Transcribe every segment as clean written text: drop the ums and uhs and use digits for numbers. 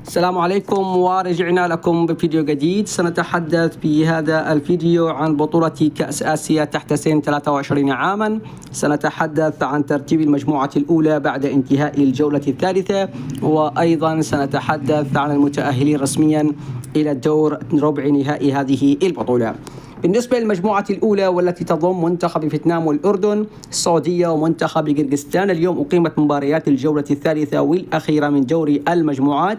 السلام عليكم ورجعنا لكم بفيديو جديد. سنتحدث في هذا الفيديو عن بطولة كأس آسيا تحت سن 23 عاما. سنتحدث عن ترتيب المجموعة الأولى بعد انتهاء الجولة الثالثة، وأيضا سنتحدث عن المتأهلين رسميا إلى الدور ربع نهائي هذه البطولة. بالنسبة للمجموعة الأولى والتي تضم منتخب فيتنام والأردن، السعودية ومنتخب قرقستان، اليوم أقيمت مباريات الجولة الثالثة والأخيرة من دوري المجموعات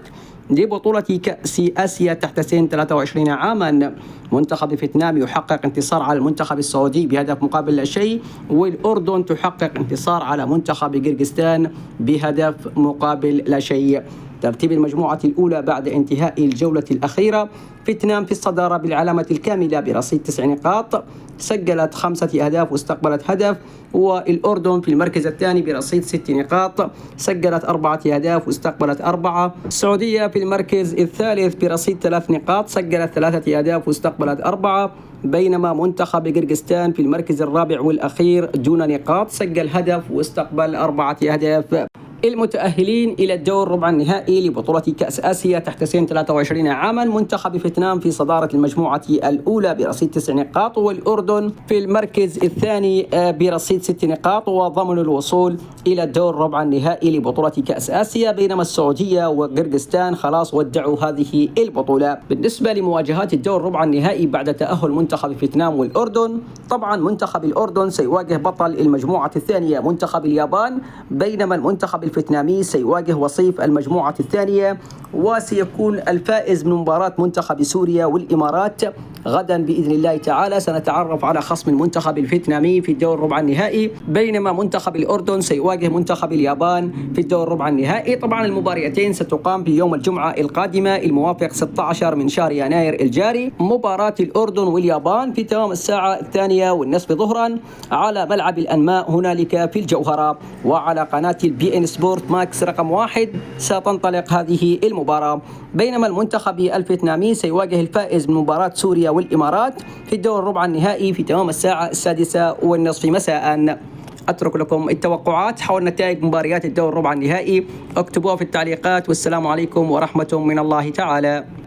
لبطولة كأس آسيا تحت سن 23 عاما. منتخب فيتنام يحقق انتصار على المنتخب السعودي بهدف مقابل لا شيء، والأردن تحقق انتصار على منتخب قرقستان بهدف مقابل لا شيء. ترتيب المجموعة الأولى بعد انتهاء الجولة الأخيرة: فيتنام في الصدارة بالعلامة الكاملة برصيد 9 نقاط، سجلت 5 أهداف واستقبلت هدف. والأردن في المركز الثاني برصيد 6 نقاط، سجلت 4 أهداف واستقبلت 4. السعودية في المركز الثالث برصيد 3 نقاط، سجلت 3 أهداف واستقبلت 4. بينما منتخب قرقستان في المركز الرابع والأخير دون نقاط، سجل هدف واستقبل 4 أهداف. المتأهلين إلى الدور ربع النهائي لبطولة كأس آسيا تحت سن 23 عاما: منتخب فيتنام في صدارة المجموعة الأولى برصيد 9 نقاط، والأردن في المركز الثاني برصيد 6 نقاط وضمن الوصول إلى الدور ربع النهائي لبطولة كأس آسيا. بينما السعودية وقرقستان خلاص ودعوا هذه البطولة. بالنسبة لمواجهات الدور ربع النهائي بعد تأهل منتخب فيتنام والأردن، طبعا منتخب الأردن سيواجه بطل المجموعة الثانية منتخب اليابان، بينما المنتخب الفيتنامي سيواجه وصيف المجموعة الثانية. وسيكون الفائز من مباراة منتخب سوريا والإمارات غدا بإذن الله تعالى. سنتعرف على خصم المنتخب الفيتنامي في الدور ربع النهائي، بينما منتخب الأردن سيواجه منتخب اليابان في الدور ربع النهائي. طبعا المباريتين ستقام في يوم الجمعة القادمة الموافق 16 من شهر يناير الجاري. مباراة الأردن واليابان في تمام الساعة 2:30 ظهرا على ملعب الأنماء هنالك في الجوهرة، وعلى قناة البي إن سبورت ماكس رقم 1 ستنطلق هذه المباراة. بينما المنتخب الفيتنامي سيواجه الفائز من مباراة سوريا والإمارات في الدور ربع النهائي في تمام الساعة 6:30 مساء. أترك لكم التوقعات حول نتائج مباريات الدور ربع النهائي، اكتبوها في التعليقات، والسلام عليكم ورحمة من الله تعالى.